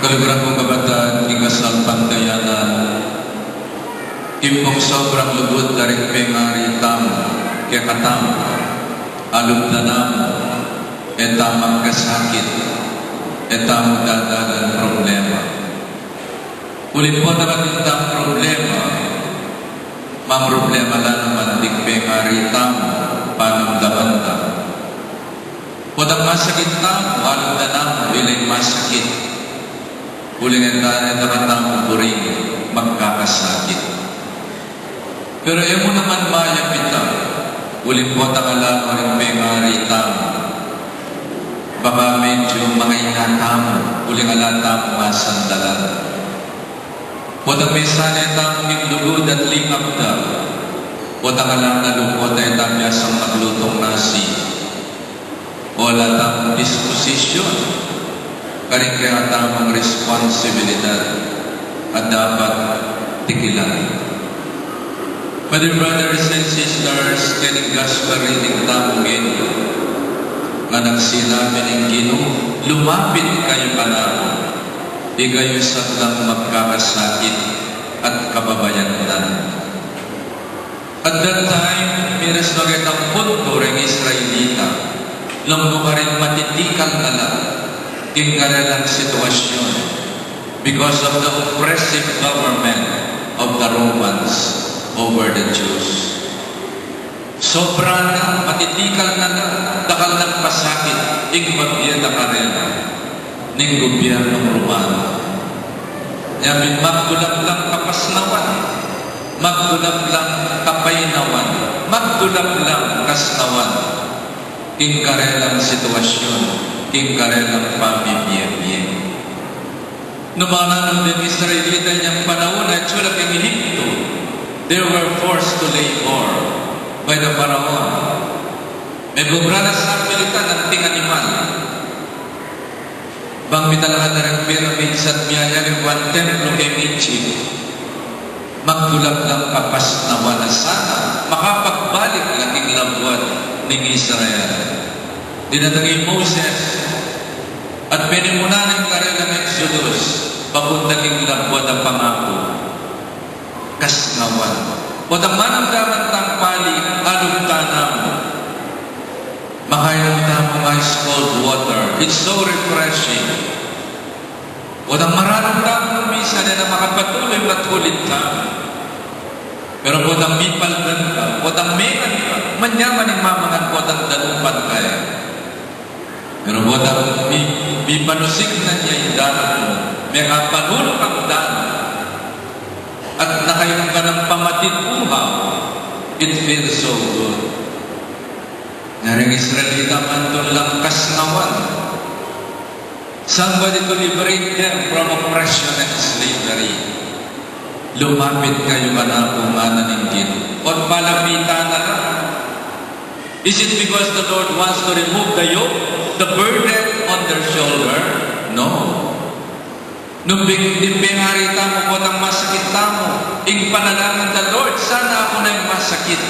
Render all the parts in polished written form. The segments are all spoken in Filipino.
Kalibrang kong kabataan, ingasal pantayanan, impong sobrang lubod dari pengari tam, kaya katam, alum tanam, etamang kasakit, etamang dadagan problema. Ulit po naman itang problema, mang problema lang naman dik pengari tam, panamdaman tam. Podang masakit tam, alum tanam, bilang masakit. Uling ang tamatang buring magkakasakit. Pero emo naman maya pita, uling po tangalan o rin may marita, baka medyo mga inatam, uling alatam masandalan. Podang may sanetang minglugod at lingap da, o tangalan na lupot ay tamyasang maglutong nasi, o latang disposisyon, karing kaya tamang responsibilidad at dapat tigilan. My dear brothers and sisters, kaning gospel reading tamungin nga nagsinabi ng Ginoo, lumapit kayo kanako, di kayo saklang magkakasakit at kababayanan. At that time, miras na kitang punto ring Israelita, langgo ka rin matitikal na lang in kanilang sitwasyon because of the oppressive government of the Romans over the Jews. Sobra na, matitikal na dakal ng pasakit, igmabya na karela ng gobyernong Romano. Yamin magdulap lang kapasnawan, magdulap lang kapainawan, magdulap lang kasnawan, in karelang sitwasyon, in karelang pamibiyebye. Numanan ng Israelita niyang panahon ay tulad ng Ehipto, they were forced to labor by the Pharaoh. May bubrana sa Amerika ng ting animal. Bang mitalahan na rin pyramids at miyayari one templo kay Egypt, magdulap lang kapas na wala sana, makapagbalik lang ng labuan ng Israel. Dinatagay Moses at pinimuna ng karelang Exodus papunta ng labuan ang pangako kasnawan o daman ang tangpali anong tanam makairamdam mo ice cold water, it's so refreshing o dang mararamdam mo misa na makapatuloy matulit ka pero po dang mipalgan ka o dang mekan ka manyaman ng mamangan po dang dalupan kaya. Pero buwan may panusik na niya yung dapat mo. May kapanulok ang dapat. At nakayong ka ng pamatit uhaw. It feels so good. Naring Israelita man doon lang kasnawan. Somebody to liberate them from oppression and slavery. Lumapit kayo ka na pumananingin. O malapitan na lang. Is it because the Lord wants to remove the yoke, the burden on their shoulder? No. Nung pinarita mo po ng masakit mo, ing panalangin the Lord, sana ako na yung masakit.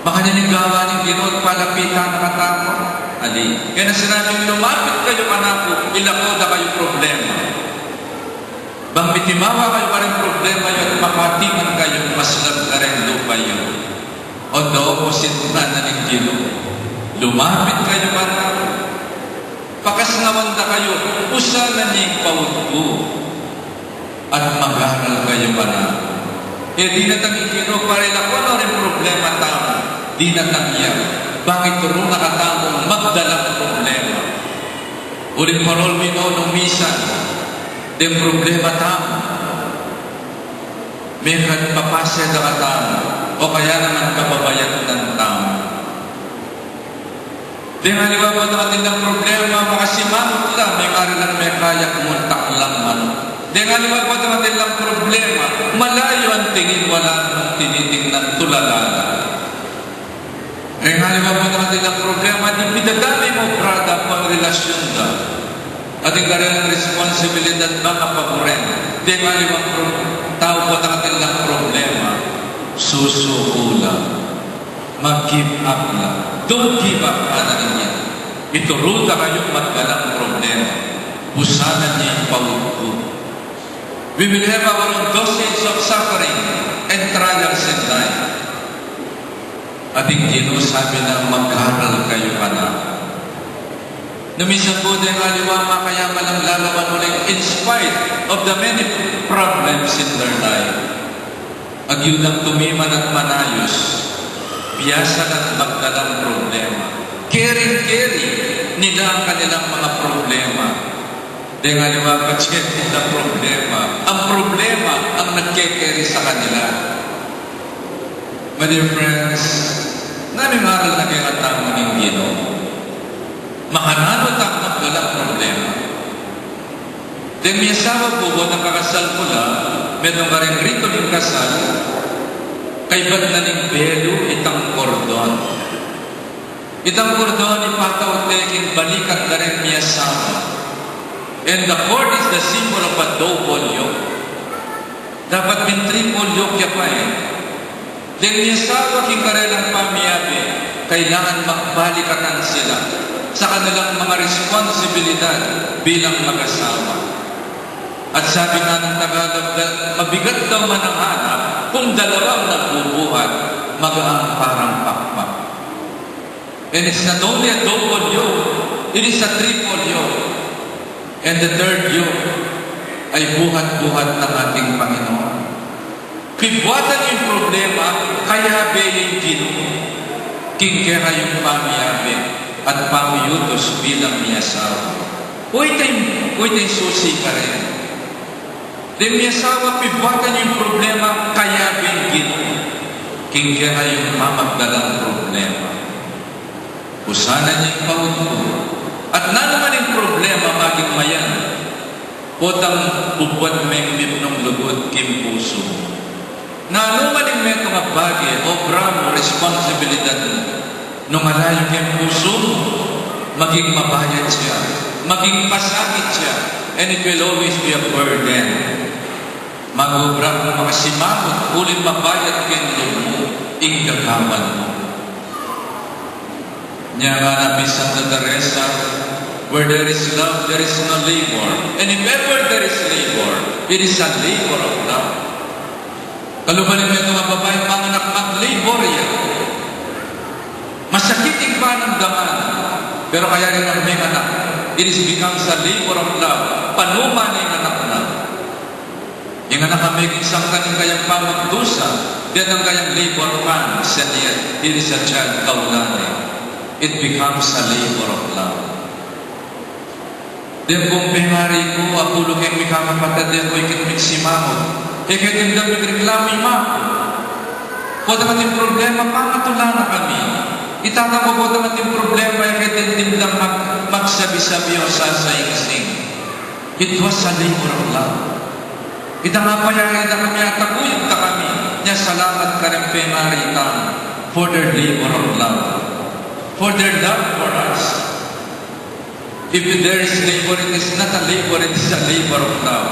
Baka nanigawa ng Ginoo, palapitan na katamo. Ali. Kaya na sinabing lumapit kayo kanako, ilakoda kayo problema. Bang bitimawa kayo ka rin problema yun, makatiman kayo, maslab ka rin lupa yun. On the opposite na ng Ginoo, lumapit kayo kanako, pakasnawanda kayo, usalan niyang pautbo, at mag-aral kayo kanako. Di na tang Ginoo, parila ko ano rin problema tamo, di na tangyan. Bakit turo nakatamong magdalang problema? Ulit parol nung misa, di problema tamo. May papasya na katamo, o kaya naman kababayan ng tao. Di haliwa po natin ng problema, makasimamot lang, may karilang may kaya kumuntak lang man. Di haliwa po natin ng problema, malayo ang tingin, wala nang tinitingnan tulala. Di haliwa po natin ng problema, di pinadami mo prada po ang relasyon ka. At yung karilang responsibilidad makapagurin. Di haliwa po tao po natin ng problema, susuko lang, mag-give up lang. Don't give up, ana ninyo. Ituruta kayo magkalang problema. Pusanan niya yung pawid ko. We will have our own dosage of suffering and trials in life. Ating Ginoo sabi na mag-aral kayo pa na. Numisan po dahil aliwama kaya malang lalawan ulit in spite of the many problems in their life. Agyudang tumiman at manayos, biyasan at magdalang problema. Caring nila ang kanilang mga problema. Dahil aliwa pa na problema. Ang problema ang nagkekeri sa kanila. My dear friends, nanimara na kayo at tamo ng Ginoo. Makanano ang magdalang problema. Dahil may asawa po ko, nakakasal ko lang, medong ka rin rito ng kasal, kay ba't na ning belo itang kordon. Itang kordon ipataw tekin balikat na rin may asawa. And the cord is the symbol of a double yoke. Dapat may triple yoke ya pa eh. Dahil may asawa king karelang pamiyabi, kailangan magbalikatan sila sa kanilang mga responsibilidad bilang mag-asawa. At sabi nga ng Tagalog, mabigat daw man ang hanap kung dalawang nagbubuhat, magaang parang pakpak. And it's not only a double yoke, it is a triple yoke. And the third yoke ay buhat-buhat ng ating Panginoon. Kibuatan yung problema, kaya yung Ginoo. Kingkera yung pamiyabi at pamiyutos bilang miyasawa. Uy tayong susi ka rin. Then miyasawa, pibuatan yung problema, kaya yung Ginoo. Kingkera yung mamagdalang problema. Usanan niya yung pauto. At na naman yung problema maging mayan. Potang bubuan mengmip ng lugod kim puso. Na naman yung meto nga bagay, obra mo, responsibilidad mo. Nung alayo kim puso mo, maging mabayad siya, maging pasakit siya, and it will always be a burden. Mag-obra mo makasimamot, ulit mabayad kim mo, igagawan mo. Niya nga nabi Santa Teresa, where there is love, there is no labor. And if ever there is labor, it is a labor of love. Kalubanin mo ito mga babae, panganak mag-labor yan. Masakit yung panamdaman. Pero kaya rin ang may anak. It is becomes a labor of love. Panuman yung anak na. Yung anak ang may isang kaning kayang pamagdusa, then ang kayang labor pan, and yet, it is a child kaulani. It becomes a labor of love. Then kung pingari ko, apulo kayo may kakapatid, then ko ikit miksimamot. Kayo tindag nagreklami ma. Kung naman yung problema, pangatula na kami. Itatang ko naman yung problema, kayo tindag magsabi-sabi o sasayingsing. It was a labor of love. Itangapayari na kami at takuyog na kami. Niya salamat ka rin pingari for their labor of love. For their love for us. If there is labor, it is not a labor, it is a labor of love.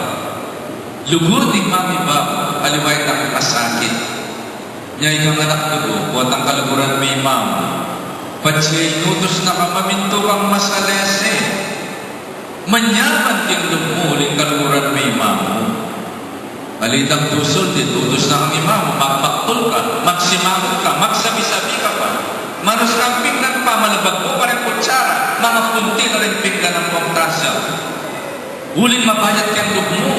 Lugod ni Mami Bab, aliway na kasakit. Niya ikang anak dugo, buat ang kaluguran may ma'am. Patsya inutos na kamaminto kang masalese. Manyaman kang lumuling kaluguran may ma'am. Malitang tusol, ditutos na kang imam, magmaktul ka, magsimangot ka, magsabi-sabi ka pa. Manos kang pinggan pa, malabag mo pa rin kutsara, mga punti na rin pinggan ng pangtrasya. Uling mabayad kang loob mo.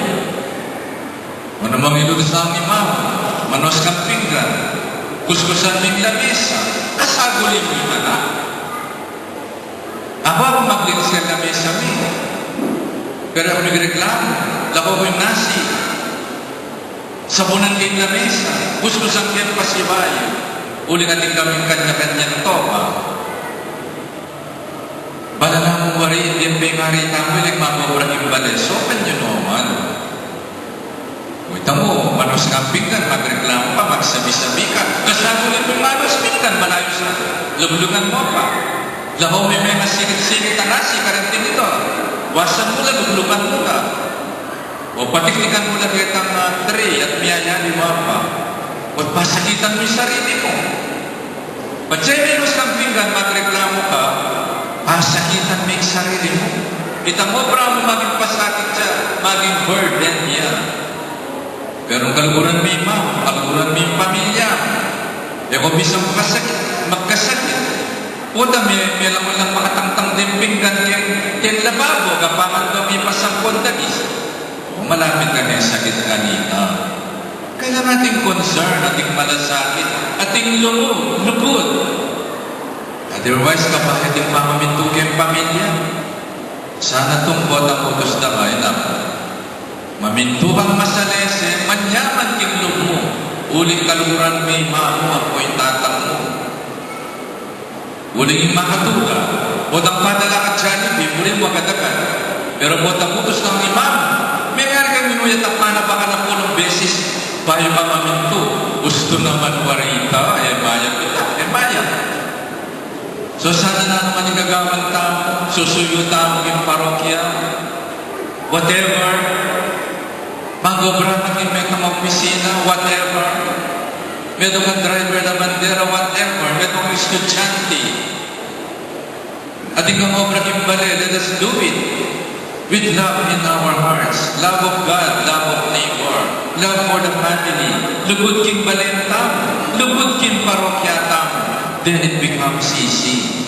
Ano mang ilutos na ang imam, manos kang pinggan, kuskusan ming lamesa, kasagulin mo yung anak. Ako maglinis ka lamesa mi. Pero ako nagreklamo, lako ko yung nasi. Sabunan kayong lamesa, kuskusan kayong pasibayo. Uli natin kaming kanya-kanya ng topa. Bala na mong wari, hindi ang pingari tayo, ilang mamawara yung bales. So, kanyo naman. Uy, tamo, manos ka pinggan, magreklamo pa, magsabi-sabi ka. Kasama ulit yung manos pinggan, malayo sa lumlungan mo pa. Lahaw may mga sinit-sinit na nasi, karantin ito. Wasan mo lang, lumlungan mo ka. O patiklikan mo lang kitang tray at miyayani mo pa. O pasakitan mo yung sarili mo. Pag siya menos kang pinggan, magreklamo ka, pasakitan mo yung sarili mo. Itang obra mo maging pasakit siya, maging burden niya. Pero kaluguran mo yung mama, kaluguran mo yung pamilya. E kung bisang magkasakit, puta may lang makatangtang dimpinggan ken lababo, kapangan daw may pasangkon dagis. Malapit ka na sakit kanina. Kaya ating concern, ating malasakit, ating lugod. Otherwise, kapag ating pamamintuki ang pamilya, sana itong botang utos na kayo na mamintuhang masalese, manyaman king loob mo, uling kaluran may mamo, ako'y tatang mo. Uling makatuga, botang padala ka Jollibee, uling magadagan. Pero botang utos ng imam, may nga kang minuyat ang panabaka na pulong beses, bayo ka maminto. Gusto naman warita, maya kita, maya. So sana na naman igagawan tamo, susuyo tamo yung parokya, whatever, mag-obra na may opisina, whatever, meron kang driver na bandera, whatever, meron kang estudyante. Ating kang obra kimbali, let us do it with love in our hearts, love of God, love of neighbor, love for the family, lugod king balentang, lugod king parokya tamo. Then it becomes easy.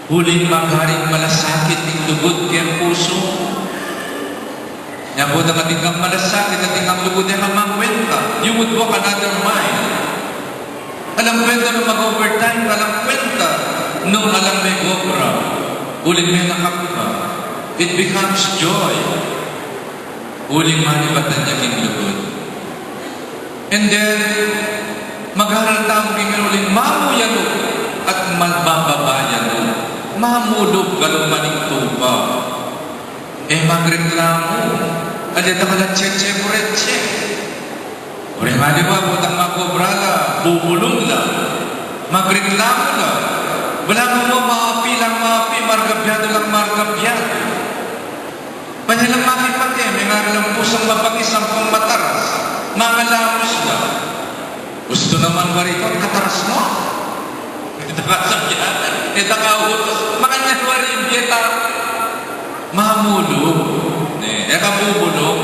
Huling magaring malasakit ng lugod kayang puso. Yan po na kating kang malasakit at kang lugod ay hamangkwenta. You would walk another mile. Alam kwenta nung mag-overtime, alam kwenta nung alam may gobra. Huling may nakapka. It becomes joy. Huling manibatan niya king lugod. And then, magharal tayo kinguling mamuyano at magbababayano. Mamulog galumaning tuba. Magreklamo. Alita ka lang tse-tse-kuretche. Uri nga di ba, butang makobrala, bubulong lang. Magreklamo lang. Wala mo maapi lang maapi, margabyado lang margabyado. Panyalang makipati, may nga lang pusang mapag-isang pang mataras. Mangalamos lang. Gusto naman ba rito? Kataras mo. Ito kasabyan. Ito kautos. Makanya wari yung dieta. Mamulog. Eka bubulog.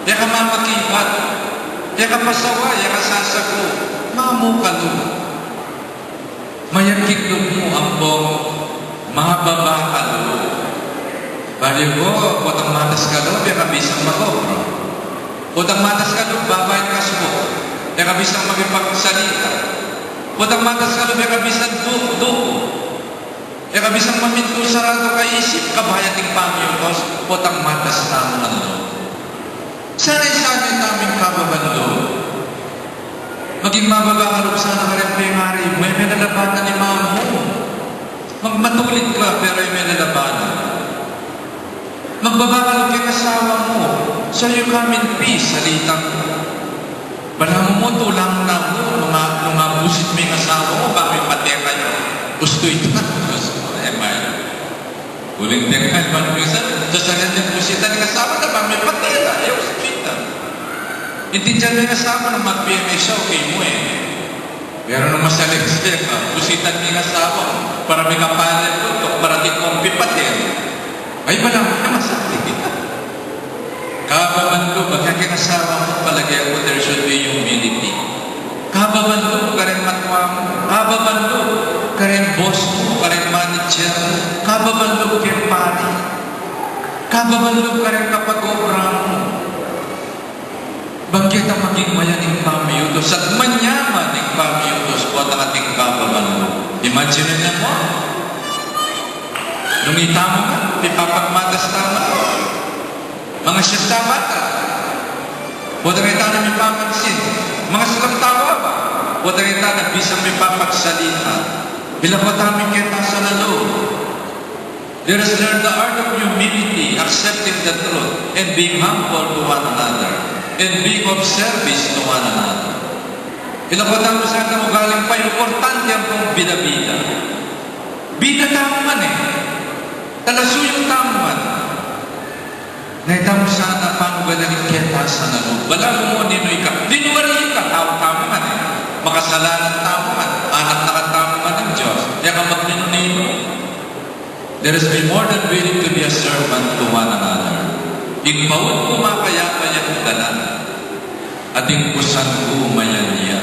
Eka mamakipat. Eka pasawa. Eka sasago. Mamukalog. Mayakitlog mo ang bong mga babakalog. Bali ko, potang matas kalog, eka bisang magobro. Potang matas kalog, babayan kasbo. Yang kabisang magipagsalita. Potang matas ka lubi, kabisang duko. Yang kabisang maminto sarado ka isip, kabayating pamiyong kos, potang matas na ano. Sana'y sabi namin kababalo. Maging mababakalog sana ka rin pengari, may nalabanan ni mamo. Magmatulit ka, pero may nalabanan. Magbabakalog kay kasawa mo, so you come in peace, salitang balang mo, tulang na mo, mga busit may asawa mo, bakit pati kayo? Gusto ito na. Huling tingnan, manumisa, sa sanandang busitan ng asawa na ba, may pati na, ayaw sa kita. Intindihan ng asawa na mag-PMA siya, okay mo Pero nung masalit-salit ka, busitan ng asawa, para may kapalan ko, para di kong pipatin. Ay, balang mo na masakit kita. Kababan ko, baka kinasawa mo, palagay ako, there should be humility. Kababan ko, karen matwa mo. Kababan ko, karen boss mo, karen manager mo. Kababan ko, karen pari. Kababan ko, karen kapag-obra mo. Bagay ang maging mayaning pamiyutos at manyaman ng pamiyutos po at ating kababan mo. Imagine niya mo, nung itamo ka, ipapagmatas tama ko. Mga siyasta bata, huwag rin tayo may papansin. Mga silang tawa ba? Huwag rin tayo bisang may papagsalita. Ilang mataming kita sa lalo. Let us learn the art of humility, accepting the truth, and being humble to one another, and being of service to one another. Ilang mataming sa ating ugaling pa, importante ang pong bida-bida. Bida tamo man Talasuyong tamo man. Naitamo sana paano galaling kita sa nalo. Wala mo ninoy ka. Dinuwari ka, tao-tamo man Makasalanan tamo man. Anak na katamo man ng Diyos. Kaya ka magninunino. Let us be more than willing to be a servant to one another. Igpawad kumakaya-kaya dalan. Ating pusan kumayan niya.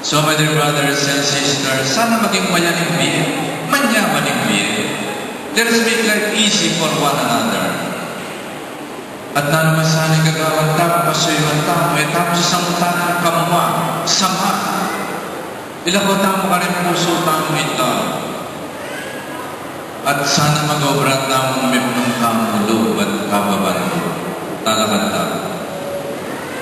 So, my dear brothers and sisters, sana maging mayaning biye. Manyamaning biye. Let us make life easy for one another. At na naman sana gagawin tao, pasuyuan tao, tapos isang utang kamwa, sama. Ilako tao ka rin puso tao ito. At sana mag-obra tao ng kamulo at kababan. Talagang tao.